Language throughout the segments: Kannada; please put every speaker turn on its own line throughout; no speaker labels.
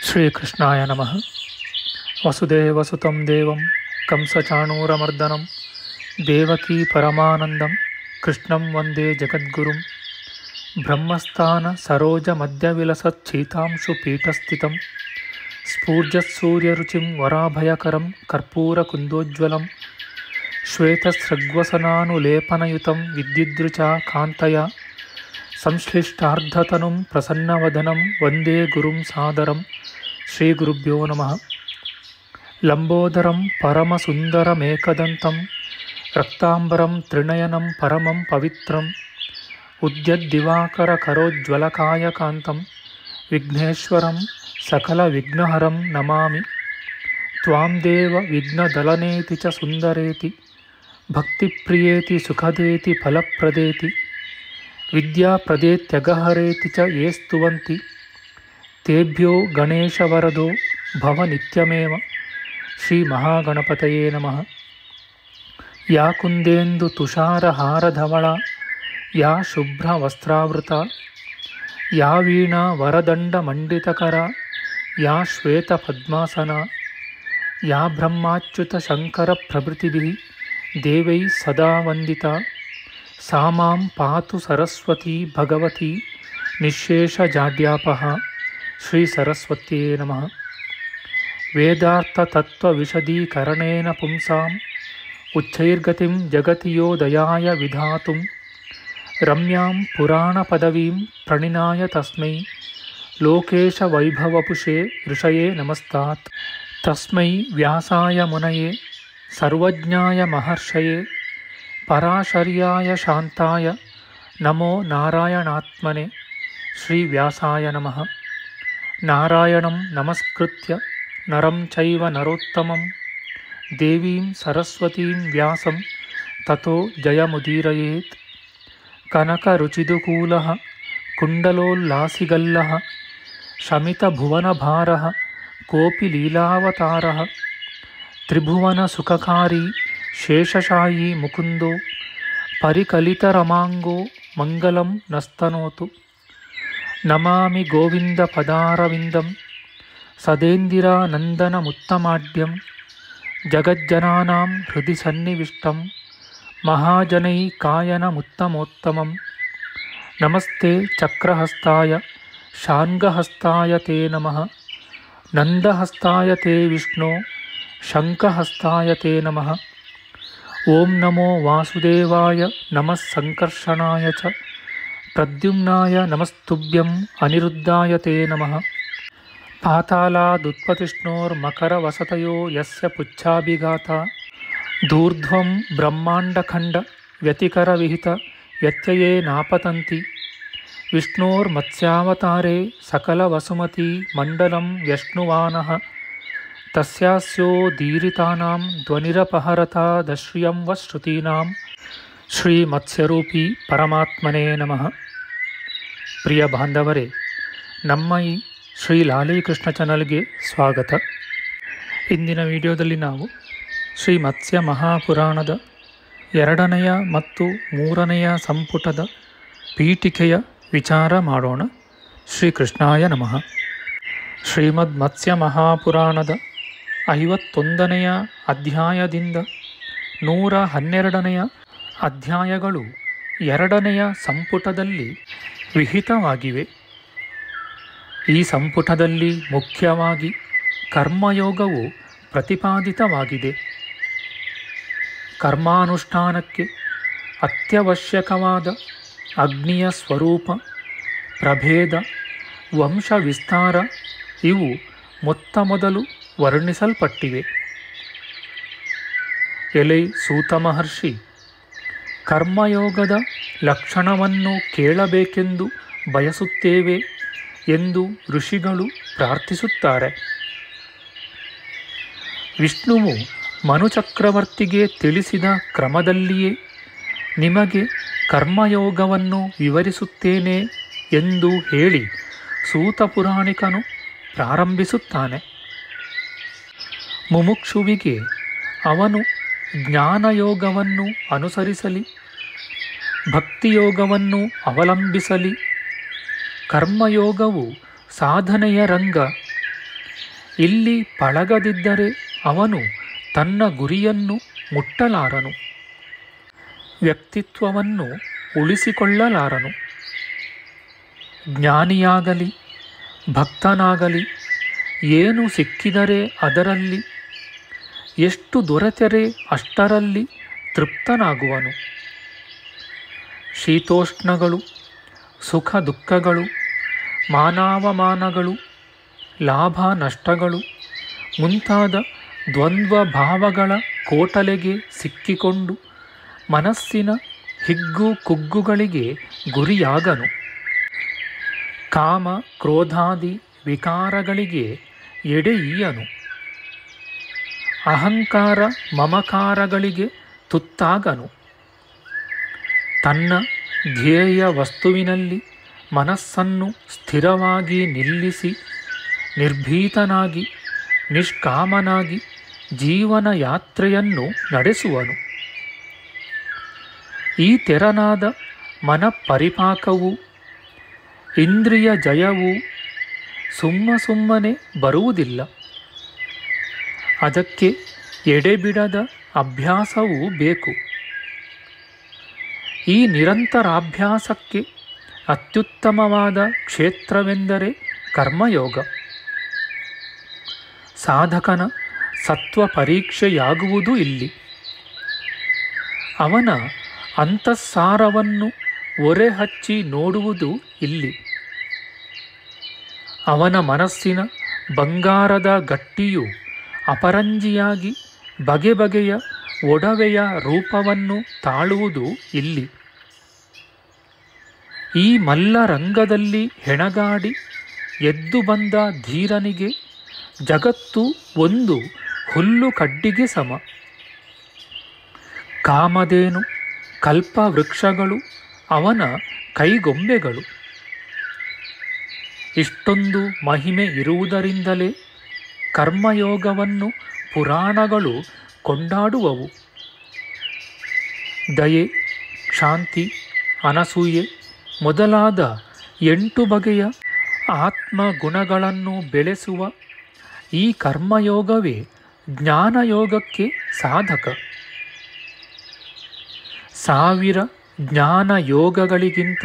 श्रीकृष्णाय नमः। वसुदेवसुतं देवं कंसचाणूरमर्दनं देवकी परमानन्दं कृष्णं वन्दे जगद्गुरुं। ब्रह्मस्थानसरोजमध्यविलसच्चीतांशुपीठस्थितं स्फूर्जत्सूर्यरुचिं वराभयकरं कर्पूरकुन्दोज्ज्वलं श्वेतसृग्वसनानुलेपनयुतं विद्युद्रुचा कान्तया संश्लिष्टार्धतनुं प्रसन्नवदनं वन्दे गुरुं सादरं। श्रीगुरुभ्यो नमः। लंबोदरं परमसुन्दरमेकदन्तं रक्ताम्बरं त्रिनयनं परमं पवित्रम् उद्यद्दिवाकरकरोज्ज्वलकायकान्तं विघ्नेश्वरं सकलविघ्नहरं नमामि। त्वां देव विघ्नदलनेति च सुन्दरेति भक्तिप्रियेति सुखदेति फलप्रदेति विद्याप्रदेत्यगहरेति च ये स्तुवन्ति तेभ्यो गणेशवरदो भव नित्यमेव। श्रीमहागणपतये नमः। या कुन्देन्दु तुषारहारधवला या शुभ्रवस्त्रावृता या वीणा वरदण्डमण्डितकरा या श्वेतपद्मासना या ब्रह्माच्युतशङ्करप्रभृतिभिः देवैः सदा वन्दिता सा मां पातु सरस्वती भगवती निःशेषजाड्यापहा। श्रीसरस्वत्यै नमः। वेदार्थतत्त्वविशदीकरणेन पुंसाम् उच्चैर्गतिं जगति यो दयाय विधातुं रम्यां पुराणपदवीं प्रणिनाय तस्मै लोकेशवैभवपुषे ऋषये नमस्तात्। तस्मै व्यासाय मुनये सर्वज्ञाय महर्षये पराशर्याय शान्ताय नमो नारायणात्मने। श्रीव्यासाय नमः। नारायणं नमस्कृत्य नरं चैव नरोत्तमं देवीं सरस्वतीं व्यासं ततो जयमुदीरयेत्। कनकरुचिदुकूलः कुण्डलोल्लासिगल्लः शमितभुवनभारः कोऽपि लीलावतारः त्रिभुवनसुखकारी शेषशायी मुकुन्दो परिकलितरमाङ्गो मङ्गलं नस्तनोतु। नमामि गोविन्दपदारविन्दं सदेन्दिरानन्दनमुत्तमाढ्यं जगज्जनानां हृदि सन्निविष्टं महाजनैकायनमुत्तमोत्तमं। नमस्ते चक्रहस्ताय शार्ङ्गहस्ताय ते नमः। नन्दहस्ताय ते विष्णो शङ्खहस्ताय ते नमः। ॐ नमो वासुदेवाय नमः संकर्षणाय च प्रद्युम्नाय नमस्तुभ्यम् अनिरुद्धाय ते नमः। पातालादुत्पतिष्णोर्मकरवसतयो यस्य पुच्छाभिघाता दूर्ध्वं ब्रह्माण्डखण्ड व्यतिकरविहित व्यत्यये नापतन्ति विष्णोर्मत्स्यावतारे सकलवसुमती मण्डलं व्यश्नुवानः तस्यास्योदीरितानां ध्वनिरपहरता दश्रियं वश्रुतीनां। ಶ್ರೀಮತ್ಸ್ಯರೂಪಿ ಪರಮಾತ್ಮನೇ ನಮಃ. ಪ್ರಿಯ ಬಾಂಧವರೇ, ನಮ್ಮ ಈ ಶ್ರೀ ಲಾಲೀಕೃಷ್ಣ ಚಾನಲ್ಗೆ ಸ್ವಾಗತ. ಇಂದಿನ ವಿಡಿಯೋದಲ್ಲಿ ನಾವು ಶ್ರೀ ಮತ್ಸ್ಯ ಮಹಾಪುರಾಣದ 2ನೇ ಮತ್ತು 3ನೇ ಸಂಪುಟದ ಪೀಠಿಕೆಯ ವಿಚಾರ ಮಾಡೋಣ. ಶ್ರೀಕೃಷ್ಣಾಯ ನಮಃ. ಶ್ರೀಮದ್ ಮತ್ಸ್ಯ ಮಹಾಪುರಾಣದ 51ನೇ ಅಧ್ಯಾಯದಿಂದ 112ನೇ ಅಧ್ಯಾಯಗಳು 2ನೇ ಸಂಪುಟದಲ್ಲಿ ವಿಹಿತವಾಗಿವೆ. ಈ ಸಂಪುಟದಲ್ಲಿ ಮುಖ್ಯವಾಗಿ ಕರ್ಮಯೋಗವು ಪ್ರತಿಪಾದಿತವಾಗಿದೆ. ಕರ್ಮಾನುಷ್ಠಾನಕ್ಕೆ ಅತ್ಯವಶ್ಯಕವಾದ ಅಗ್ನಿಯ ಸ್ವರೂಪ, ಪ್ರಭೇದ, ವಂಶ ವಿಸ್ತಾರ ಇವು ಮೊತ್ತಮೊದಲು ವರ್ಣಿಸಲ್ಪಟ್ಟಿವೆ. ಎಲೈ ಸೂತ ಮಹರ್ಷಿ, ಕರ್ಮಯೋಗದ ಲಕ್ಷಣವನ್ನು ಕೇಳಬೇಕೆಂದು ಬಯಸುತ್ತೇವೆ ಎಂದು ಋಷಿಗಳು ಪ್ರಾರ್ಥಿಸುತ್ತಾರೆ. ವಿಷ್ಣುವು ಮನುಚಕ್ರವರ್ತಿಗೆ ತಿಳಿಸಿದ ಕ್ರಮದಲ್ಲಿಯೇ ನಿಮಗೆ ಕರ್ಮಯೋಗವನ್ನು ವಿವರಿಸುತ್ತೇನೆ ಎಂದು ಹೇಳಿ ಸೂತ ಪುರಾಣಿಕನು ಪ್ರಾರಂಭಿಸುತ್ತಾನೆ. ಮುಮುಕ್ಷುವಿಗೆ ಅವನು ಜ್ಞಾನಯೋಗವನ್ನು ಅನುಸರಿಸಲಿ, ಭಕ್ತಿಯೋಗವನ್ನು ಅವಲಂಬಿಸಲಿ. ಕರ್ಮಯೋಗವು ಸಾಧನೆಯ ರಂಗ, ಇಲ್ಲಿ ಪಳಗದಿದ್ದರೆ ಅವನು ತನ್ನ ಗುರಿಯನ್ನು ಮುಟ್ಟಲಾರನು, ವ್ಯಕ್ತಿತ್ವವನ್ನು ಉಳಿಸಿಕೊಳ್ಳಲಾರನು. ಜ್ಞಾನಿಯಾಗಲಿ ಭಕ್ತನಾಗಲಿ ಏನು ಸಿಕ್ಕಿದರೆ ಅದರಲ್ಲಿ, ಎಷ್ಟು ದೊರೆತರೆ ಅಷ್ಟರಲ್ಲಿ ತೃಪ್ತನಾಗುವನು. ಶೀತೋಷ್ಣಗಳು, ಸುಖ ದುಃಖಗಳು, ಮಾನಾವಮಾನಗಳು, ಲಾಭ ನಷ್ಟಗಳು ಮುಂತಾದ ದ್ವಂದ್ವ ಭಾವಗಳ ಕೋಟಲೆಗೆ ಸಿಕ್ಕಿಕೊಂಡು ಮನಸ್ಸಿನ ಹಿಗ್ಗು ಕುಗ್ಗುಗಳಿಗೆ ಗುರಿಯಾಗನು. ಕಾಮ ಕ್ರೋಧಾದಿ ವಿಕಾರಗಳಿಗೆ ಎಡೆಯಿಯನು. ಅಹಂಕಾರ ಮಮಕಾರಗಳಿಗೆ ತುತ್ತಾಗನು. ತನ್ನ ಧ್ಯೇಯ ವಸ್ತುವಿನಲ್ಲಿ ಮನಸ್ಸನ್ನು ಸ್ಥಿರವಾಗಿ ನಿಲ್ಲಿಸಿ ನಿರ್ಭೀತನಾಗಿ ನಿಷ್ಕಾಮನಾಗಿ ಜೀವನ ಯಾತ್ರೆಯನ್ನು ನಡೆಸುವನು. ಈ ತೆರನಾದ ಮನಪರಿಪಾಕವು ಇಂದ್ರಿಯ ಜಯವು ಸುಮ್ಮನೆ ಬರುವುದಿಲ್ಲ. ಅದಕ್ಕೆ ಎಡೆಬಿಡದ ಅಭ್ಯಾಸವೂ ಬೇಕು. ಈ ನಿರಂತರಾಭ್ಯಾಸಕ್ಕೆ ಅತ್ಯುತ್ತಮವಾದ ಕ್ಷೇತ್ರವೆಂದರೆ ಕರ್ಮಯೋಗ. ಸಾಧಕನ ಸತ್ವ ಪರೀಕ್ಷೆಯಾಗುವುದು ಇಲ್ಲಿ. ಅವನ ಅಂತಸ್ಸಾರವನ್ನು ಒರೆಹಚ್ಚಿ ನೋಡುವುದು ಇಲ್ಲಿ. ಅವನ ಮನಸ್ಸಿನ ಬಂಗಾರದ ಗಟ್ಟಿಯು ಅಪರಂಜಿಯಾಗಿ ಬಗೆ ಬಗೆಯ ಒಡವೆಯ ರೂಪವನ್ನು ತಾಳುವುದು ಇಲ್ಲಿ. ಈ ಮಲ್ಲರಂಗದಲ್ಲಿ ಹೆಣಗಾಡಿ ಎದ್ದು ಬಂದ ಧೀರನಿಗೆ ಜಗತ್ತು ಒಂದು ಹುಲ್ಲು ಕಡ್ಡಿಗೆ ಸಮ. ಕಾಮಧೇನು ಕಲ್ಪವೃಕ್ಷಗಳು ಅವನ ಕೈಗೊಂಬೆಗಳು. ಇಷ್ಟೊಂದು ಮಹಿಮೆ ಇರುವುದರಿಂದಲೇ ಕರ್ಮಯೋಗವನ್ನು ಪುರಾಣಗಳು ಕೊಂಡಾಡುವವು. ದಯೆ, ಶಾಂತಿ, ಅನಸೂಯೆ ಮೊದಲಾದ 8 ಬಗೆಯ ಆತ್ಮಗುಣಗಳನ್ನು ಬೆಳೆಸುವ ಈ ಕರ್ಮಯೋಗವೇ ಜ್ಞಾನಯೋಗಕ್ಕೆ ಸಾಧಕ. 1000 ಜ್ಞಾನಯೋಗಗಳಿಗಿಂತ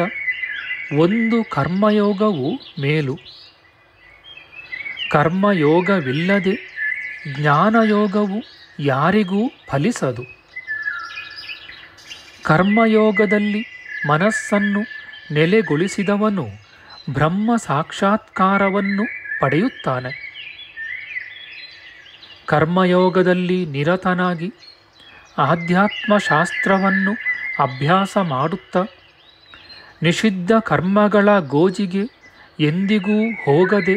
ಒಂದು ಕರ್ಮಯೋಗವು ಮೇಲು. ಕರ್ಮಯೋಗವಿಲ್ಲದೆ ಜ್ಞಾನಯೋಗವು ಯಾರಿಗೂ ಫಲಿಸದು. ಕರ್ಮಯೋಗದಲ್ಲಿ ಮನಸ್ಸನ್ನು ನೆಲೆಗೊಳಿಸಿದವನು ಬ್ರಹ್ಮ ಸಾಕ್ಷಾತ್ಕಾರವನ್ನು ಪಡೆಯುತ್ತಾನೆ. ಕರ್ಮಯೋಗದಲ್ಲಿ ನಿರತನಾಗಿ ಆಧ್ಯಾತ್ಮಶಾಸ್ತ್ರವನ್ನು ಅಭ್ಯಾಸ ಮಾಡುತ್ತಾ ನಿಷಿದ್ಧ ಕರ್ಮಗಳ ಗೋಜಿಗೆ ಎಂದಿಗೂ ಹೋಗದೆ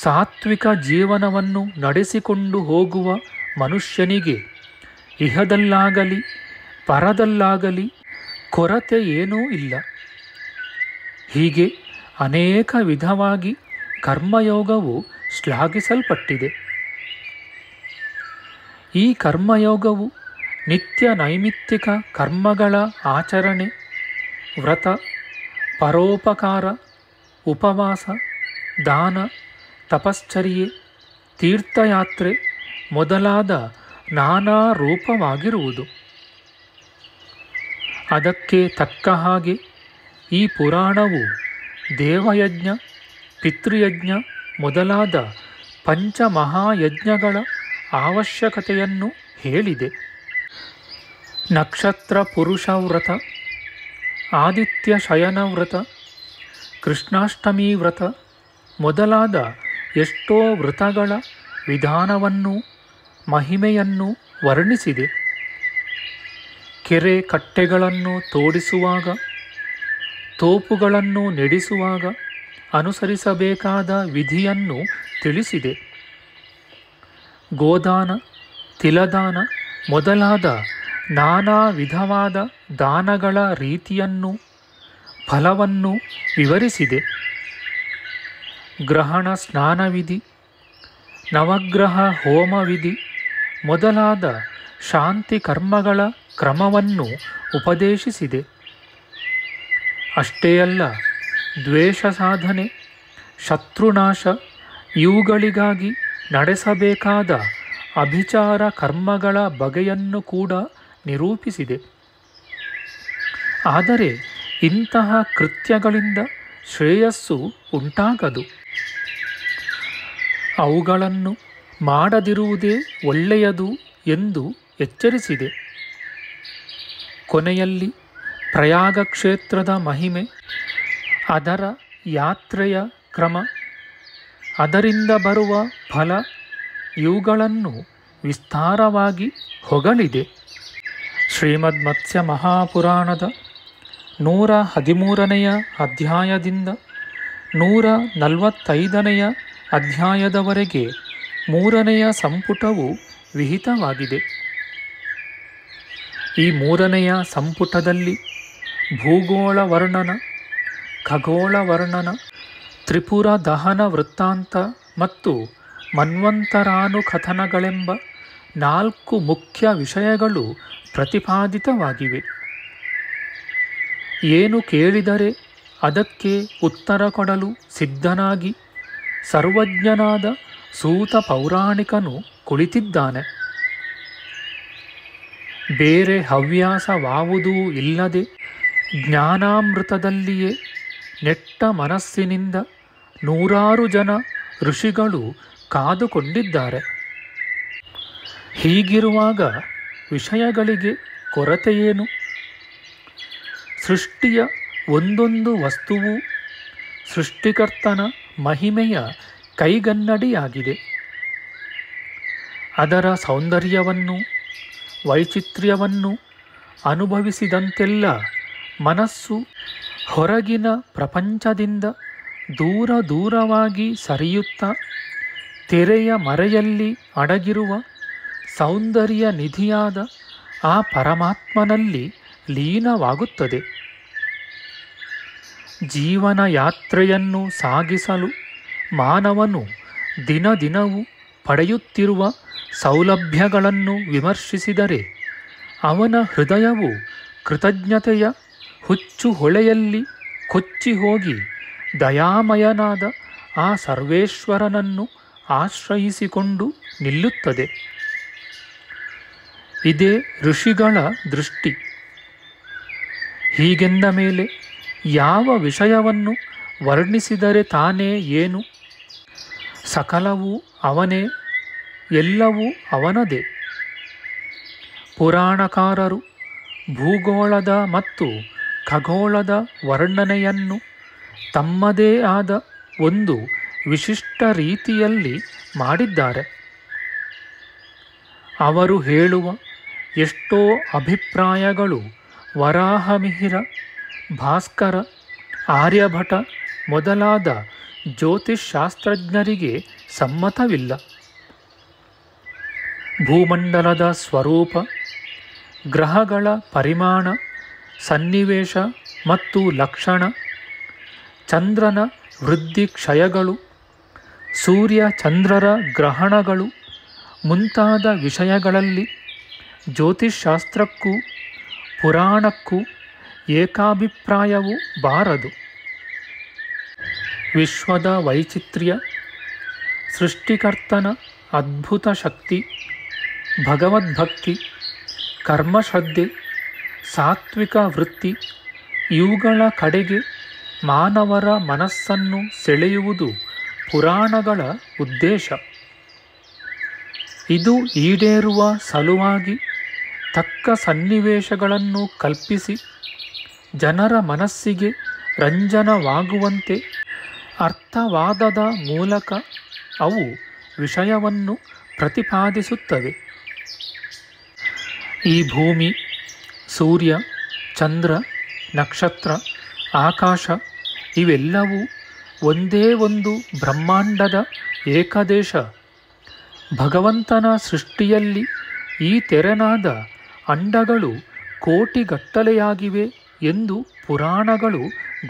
ಸಾತ್ವಿಕ ಜೀವನವನ್ನು ನಡೆಸಿಕೊಂಡು ಹೋಗುವ ಮನುಷ್ಯನಿಗೆ ಇಹದಲ್ಲಾಗಲಿ ಪರದಲ್ಲಾಗಲಿ ಕೊರತೆ ಏನೂ ಇಲ್ಲ. ಹೀಗೆ ಅನೇಕ ವಿಧವಾಗಿ ಕರ್ಮಯೋಗವು ಶ್ಲಾಘಿಸಲ್ಪಟ್ಟಿದೆ. ಈ ಕರ್ಮಯೋಗವು ನಿತ್ಯ ನೈಮಿತ್ತಿಕ ಕರ್ಮಗಳ ಆಚರಣೆ, ವ್ರತ, ಪರೋಪಕಾರ, ಉಪವಾಸ, ದಾನ, ತಪಶ್ಚರ್ಯೆ, ತೀರ್ಥಯಾತ್ರೆ ಮೊದಲಾದ ನಾನಾ ರೂಪವಾಗಿರುವುದು. ಅದಕ್ಕೆ ತಕ್ಕ ಹಾಗೆ ಈ ಪುರಾಣವು ದೇವಯಜ್ಞ, ಪಿತೃಯಜ್ಞ ಮೊದಲಾದ ಪಂಚಮಹಾಯಜ್ಞಗಳ ಅವಶ್ಯಕತೆಯನ್ನು ಹೇಳಿದೆ. ನಕ್ಷತ್ರ ಪುರುಷ ವ್ರತ, ಆದಿತ್ಯ ಶಯನ ವ್ರತ, ಕೃಷ್ಣಾಷ್ಟಮಿ ವ್ರತ ಮೊದಲಾದ ಎಷ್ಟೋ ವ್ರತಗಳ ವಿಧಾನವನ್ನು ಮಹಿಮೆಯನ್ನು ವರ್ಣಿಸಿದೆ. ಕೆರೆ ಕಟ್ಟೆಗಳನ್ನು ತೋಡಿಸುವಾಗ, ತೋಪುಗಳನ್ನು ನೆಡೆಸುವಾಗ ಅನುಸರಿಸಬೇಕಾದ ವಿಧಿಯನ್ನು ತಿಳಿಸಿದೆ. ಗೋದಾನ, ತಿಲದಾನ ಮೊದಲಾದ ನಾನಾ ವಿಧವಾದ ದಾನಗಳ ರೀತಿಯನ್ನು, ಫಲವನ್ನು ವಿವರಿಸಿದೆ. ಗ್ರಹಣ ಸ್ನಾನ ವಿಧಿ, ನವಗ್ರಹ ಹೋಮ ವಿಧಿ ಮೊದಲಾದ ಶಾಂತಿ ಕರ್ಮಗಳ ಕ್ರಮವನ್ನು ಉಪದೇಶಿಸಿದೆ. ಅಷ್ಟೇ ಅಲ್ಲ, ದ್ವೇಷ ಸಾಧನೆ, ಶತ್ರುನಾಶ, ಇವುಗಳಿಗಾಗಿ ನಡೆಸಬೇಕಾದ ಅಭಿಚಾರ ಕರ್ಮಗಳ ಬಗೆಯನ್ನು ಕೂಡ ನಿರೂಪಿಸಿದೆ. ಆದರೆ ಇಂತಹ ಕೃತ್ಯಗಳಿಂದ ಶ್ರೇಯಸ್ಸು ಉಂಟಾಗದು. ಅವುಗಳನ್ನು ಮಾಡದಿರುವುದೇ ಒಳ್ಳೆಯದು ಎಂದು ಎಚ್ಚರಿಸಿದೆ. ಕೊನೆಯಲ್ಲಿ ಪ್ರಯಾಗ ಕ್ಷೇತ್ರದ ಮಹಿಮೆ, ಅದರ ಯಾತ್ರೆಯ ಕ್ರಮ, ಅದರಿಂದ ಬರುವ ಫಲ ಇವುಗಳನ್ನು ವಿಸ್ತಾರವಾಗಿ ಹೊಗಳಿದೆ. ಶ್ರೀಮದ್ ಮತ್ಸ್ಯ ಮಹಾಪುರಾಣದ 113ನೆಯ ಅಧ್ಯಾಯದಿಂದ 145ನೆಯ ಅಧ್ಯಾಯದವರೆಗೆ 3ನೆಯ ಸಂಪುಟವು ವಿಹಿತವಾಗಿದೆ. ಈ 3ನೆಯ ಸಂಪುಟದಲ್ಲಿ ಭೂಗೋಳ ವರ್ಣನ, ಖಗೋಳ ವರ್ಣನ, ತ್ರಿಪುರ ದಹನ ವೃತ್ತಾಂತ ಮತ್ತು ಮನ್ವಂತರಾನುಕಥನಗಳೆಂಬ 4 ಮುಖ್ಯ ವಿಷಯಗಳು ಪ್ರತಿಪಾದಿತವಾಗಿವೆ. ಏನು ಕೇಳಿದರೆ ಅದಕ್ಕೆ ಉತ್ತರ ಕೊಡಲು ಸಿದ್ಧನಾಗಿ ಸರ್ವಜ್ಞನಾದ ಸೂತ ಪೌರಾಣಿಕನು ಕುಳಿತಿದ್ದಾನೆ. ಬೇರೆ ಹವ್ಯಾಸವಾವುದೂ ಇಲ್ಲದೆ ಜ್ಞಾನಾಮೃತದಲ್ಲಿಯೇ ನೆಟ್ಟ ಮನಸ್ಸಿನಿಂದ 100 ಜನ ಋಷಿಗಳು ಕಾದುಕೊಂಡಿದ್ದಾರೆ. ಹೀಗಿರುವಾಗ ವಿಷಯಗಳಿಗೆ ಕೊರತೆಯೇನು? ಸೃಷ್ಟಿಯ ಒಂದೊಂದು ವಸ್ತುವು ಸೃಷ್ಟಿಕರ್ತನ ಮಹಿಮೆಯ ಕೈಗನ್ನಡಿಯಾಗಿದೆ. ಅದರ ಸೌಂದರ್ಯವನ್ನು, ವೈಚಿತ್ರ್ಯವನ್ನು ಅನುಭವಿಸಿದಂತೆಲ್ಲ ಮನಸ್ಸು ಹೊರಗಿನ ಪ್ರಪಂಚದಿಂದ ದೂರ ದೂರವಾಗಿ ಸರಿಯುತ್ತಾ ತೆರೆಯ ಮರೆಯಲ್ಲಿ ಅಡಗಿರುವ ಸೌಂದರ್ಯ ನಿಧಿಯಾದ ಆ ಪರಮಾತ್ಮನಲ್ಲಿ ಲೀನವಾಗುತ್ತದೆ. ಜೀವನ ಯಾತ್ರೆಯನ್ನು ಸಾಗಿಸಲು ಮಾನವನು ದಿನ ದಿನವೂ ಪಡೆಯುತ್ತಿರುವ ಸೌಲಭ್ಯಗಳನ್ನು ವಿಮರ್ಶಿಸಿದರೆ ಅವನ ಹೃದಯವು ಕೃತಜ್ಞತೆಯ ಹುಚ್ಚು ಹೊಳೆಯಲ್ಲಿ ಕೊಚ್ಚಿ ಹೋಗಿ ದಯಾಮಯನಾದ ಆ ಸರ್ವೇಶ್ವರನನ್ನು ಆಶ್ರಯಿಸಿಕೊಂಡು ನಿಲ್ಲುತ್ತದೆ. ಇದೇ ಋಷಿಗಳ ದೃಷ್ಟಿ. ಹೀಗೆಂದ ಮೇಲೆ ಯಾವ ವಿಷಯವನ್ನು ವರ್ಣಿಸಿದರೆ ತಾನೇ ಏನು? ಸಕಲವೂ ಅವನೇ, ಎಲ್ಲವೂ ಅವನದೇ. ಪುರಾಣಕಾರರು ಭೂಗೋಳದ ಮತ್ತು ಖಗೋಳದ ವರ್ಣನೆಯನ್ನು ತಮ್ಮದೇ ಆದ ಒಂದು ವಿಶಿಷ್ಟ ರೀತಿಯಲ್ಲಿ ಮಾಡಿದ್ದಾರೆ. ಅವರು ಹೇಳುವ ಎಷ್ಟೋ ಅಭಿಪ್ರಾಯಗಳು ವರಾಹಮಿಹಿರ, ಭಾಸ್ಕರ, ಆರ್ಯಭಟ ಮೊದಲಾದ ಜ್ಯೋತಿಷ್ಶಾಸ್ತ್ರಜ್ಞರಿಗೆ ಸಮ್ಮತವಿಲ್ಲ. ಭೂಮಂಡಲದ ಸ್ವರೂಪ, ಗ್ರಹಗಳ ಪರಿಮಾಣ, ಸನ್ನಿವೇಶ ಮತ್ತು ಲಕ್ಷಣ, ಚಂದ್ರನ ವೃದ್ಧಿ ಕ್ಷಯಗಳು, ಸೂರ್ಯ ಚಂದ್ರರ ಗ್ರಹಣಗಳು ಮುಂತಾದ ವಿಷಯಗಳಲ್ಲಿ ಜ್ಯೋತಿಷ್ಶಾಸ್ತ್ರಕ್ಕೂ ಪುರಾಣಕ್ಕೂ ಏಕಾಭಿಪ್ರಾಯವು ಬಾರದು. ವಿಶ್ವದ ವೈಚಿತ್ರ್ಯ, ಸೃಷ್ಟಿಕರ್ತನ ಅದ್ಭುತ ಶಕ್ತಿ, ಭಗವದ್ಭಕ್ತಿ, ಕರ್ಮಶ್ರದ್ಧೆ, ಸಾತ್ವಿಕ ವೃತ್ತಿ ಇವುಗಳ ಕಡೆಗೆ ಮಾನವರ ಮನಸ್ಸನ್ನು ಸೆಳೆಯುವುದು ಪುರಾಣಗಳ ಉದ್ದೇಶ. ಇದು ಈಡೇರುವ ಸಲುವಾಗಿ ತಕ್ಕ ಸನ್ನಿವೇಶಗಳನ್ನು ಕಲ್ಪಿಸಿ ಜನರ ಮನಸ್ಸಿಗೆ ರಂಜನವಾಗುವಂತೆ ಅರ್ಥವಾದದ ಮೂಲಕ ಅವು ವಿಷಯವನ್ನು ಪ್ರತಿಪಾದಿಸುತ್ತವೆ. ಈ ಭೂಮಿ, ಸೂರ್ಯ, ಚಂದ್ರ, ನಕ್ಷತ್ರ, ಆಕಾಶ ಇವೆಲ್ಲವೂ ಒಂದೇ ಒಂದು ಬ್ರಹ್ಮಾಂಡದ ಏಕದೇಶ. ಭಗವಂತನ ಸೃಷ್ಟಿಯಲ್ಲಿ ಈ ತೆರೆನಾದ ಅಂಡಗಳು ಕೋಟಿಗಟ್ಟಲೆಯಾಗಿವೆ ಎಂದು ಪುರಾಣಗಳು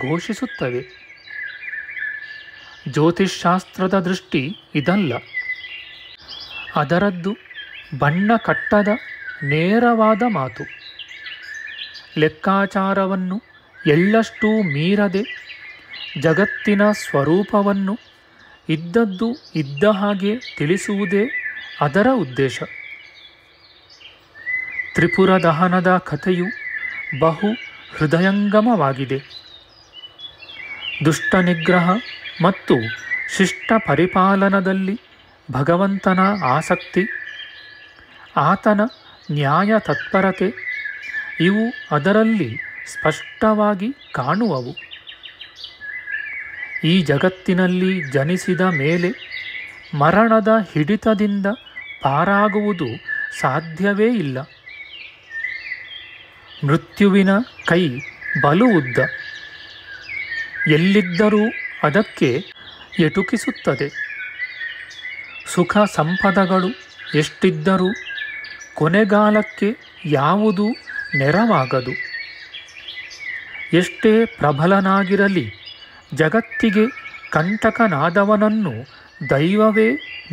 ಘೋಷಿಸುತ್ತವೆ. ಜ್ಯೋತಿಷ್ಶಾಸ್ತ್ರದ ದೃಷ್ಟಿ ಇದಲ್ಲ. ಅದರದ್ದು ಬಣ್ಣ ಕಟ್ಟದ ನೇರವಾದ ಮಾತು. ಲೆಕ್ಕಾಚಾರವನ್ನು ಎಳ್ಳಷ್ಟೂ ಮೀರದೆ ಜಗತ್ತಿನ ಸ್ವರೂಪವನ್ನು ಇದ್ದದ್ದು ಇದ್ದ ಹಾಗೆ ತಿಳಿಸುವುದೇ ಅದರ ಉದ್ದೇಶ. ತ್ರಿಪುರ ದಹನದ ಕಥೆಯು ಬಹು ಹೃದಯಂಗಮವಾಗಿದೆ. ದುಷ್ಟ ನಿಗ್ರಹ ಮತ್ತು ಶಿಷ್ಟ ಪರಿಪಾಲನದಲ್ಲಿ ಭಗವಂತನ ಆಸಕ್ತಿ, ಆತನ ನ್ಯಾಯ ತತ್ಪರತೆ ಇವು ಅದರಲ್ಲಿ ಸ್ಪಷ್ಟವಾಗಿ ಕಾಣುವವು. ಈ ಜಗತ್ತಿನಲ್ಲಿ ಜನಿಸಿದ ಮೇಲೆ ಮರಣದ ಹಿಡಿತದಿಂದ ಪಾರಾಗುವುದು ಸಾಧ್ಯವೇ ಇಲ್ಲ. ಮೃತ್ಯುವಿನ ಕೈ ಬಲು ಉದ್ದ, ಎಲ್ಲಿದ್ದರೂ ಅದಕ್ಕೆ ಎಟುಕಿಸುತ್ತದೆ. ಸುಖ ಸಂಪದಗಳು ಎಷ್ಟಿದ್ದರೂ ಕೊನೆಗಾಲಕ್ಕೆ ಯಾವುದೂ ನೆರವಾಗದು. ಎಷ್ಟೇ ಪ್ರಬಲನಾಗಿರಲಿ ಜಗತ್ತಿಗೆ ಕಂಟಕನಾದವನನ್ನು ದೈವವೇ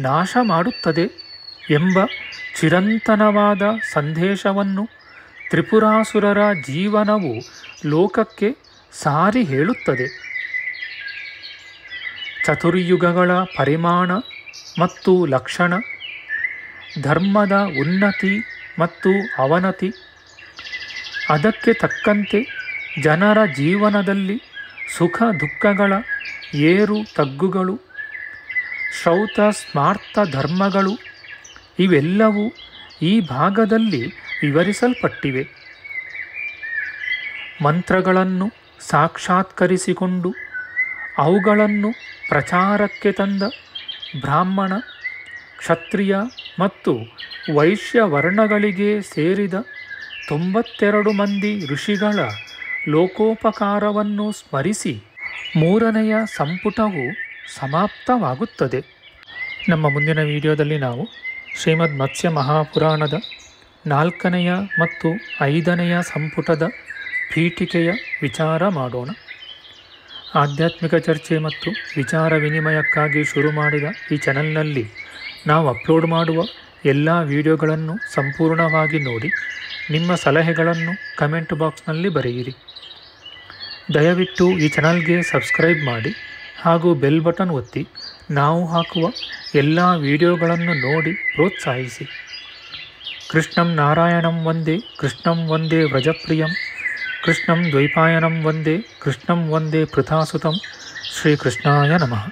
ನಾಶ ಮಾಡುತ್ತದೆ ಎಂಬ ಚಿರಂತನವಾದ ಸಂದೇಶವನ್ನು ತ್ರಿಪುರಾಸುರರ ಜೀವನವು ಲೋಕಕ್ಕೆ ಸಾರಿ ಹೇಳುತ್ತದೆ. ಚತುರ್ಯುಗಗಳ ಪರಿಮಾಣ ಮತ್ತು ಲಕ್ಷಣ, ಧರ್ಮದ ಉನ್ನತಿ ಮತ್ತು ಅವನತಿ, ಅದಕ್ಕೆ ತಕ್ಕಂತೆ ಜನರ ಜೀವನದಲ್ಲಿ ಸುಖ ದುಃಖಗಳ ಏರು ತಗ್ಗುಗಳು, ಶ್ರೌತ ಸ್ಮಾರ್ಥ ಧರ್ಮಗಳು ಇವೆಲ್ಲವೂ ಈ ಭಾಗದಲ್ಲಿ ವಿವರಿಸಲ್ಪಟ್ಟಿವೆ. ಮಂತ್ರಗಳನ್ನು ಸಾಕ್ಷಾತ್ಕರಿಸಿಕೊಂಡು ಅವುಗಳನ್ನು ಪ್ರಚಾರಕ್ಕೆ ತಂದ ಬ್ರಾಹ್ಮಣ, ಕ್ಷತ್ರಿಯ ಮತ್ತು ವೈಶ್ಯ ವರ್ಣಗಳಿಗೆ ಸೇರಿದ 92 ಮಂದಿ ಋಷಿಗಳ ಲೋಕೋಪಕಾರವನ್ನು ಸ್ಮರಿಸಿ 3ನೆಯ ಸಂಪುಟವು ಸಮಾಪ್ತವಾಗುತ್ತದೆ. ನಮ್ಮ ಮುಂದಿನ ವಿಡಿಯೋದಲ್ಲಿ ನಾವು ಶ್ರೀಮದ್ ಮತ್ಸ್ಯ ಮಹಾಪುರಾಣದ 4ನೆಯ ಮತ್ತು 5ನೆಯ ಸಂಪುಟದ ಪೀಠಿಕೆಯ ವಿಚಾರ ಮಾಡೋಣ. ಆಧ್ಯಾತ್ಮಿಕ ಚರ್ಚೆ ಮತ್ತು ವಿಚಾರ ವಿನಿಮಯಕ್ಕಾಗಿ ಶುರು ಮಾಡಿದ ಈ ಚಾನಲ್ನಲ್ಲಿ ನಾವು ಅಪ್ಲೋಡ್ ಮಾಡುವ ಎಲ್ಲ ವಿಡಿಯೋಗಳನ್ನು ಸಂಪೂರ್ಣವಾಗಿ ನೋಡಿ ನಿಮ್ಮ ಸಲಹೆಗಳನ್ನು ಕಮೆಂಟ್ ಬಾಕ್ಸ್ನಲ್ಲಿ ಬರೆಯಿರಿ. ದಯವಿಟ್ಟು ಈ ಚಾನಲ್ಗೆ ಸಬ್ಸ್ಕ್ರೈಬ್ ಮಾಡಿ ಹಾಗೂ ಬೆಲ್ ಬಟನ್ ಒತ್ತಿ ನಾವು ಹಾಕುವ ಎಲ್ಲ ವಿಡಿಯೋಗಳನ್ನು ನೋಡಿ ಪ್ರೋತ್ಸಾಹಿಸಿ. ಕೃಷ್ಣಂ ನಾರಾಯಣಂ ವಂದೇ ಕೃಷ್ಣಂ ವಂದೇ ವ್ರಜಪ್ರಿಯಂ ಕೃಷ್ಣಂ ದ್ವೈಪಾಯನಂ ವಂದೇ ಕೃಷ್ಣಂ ವಂದೇ ಪೃಥಾಸುತಂ. ಶ್ರೀಕೃಷ್ಣಾಯ ನಮಃ.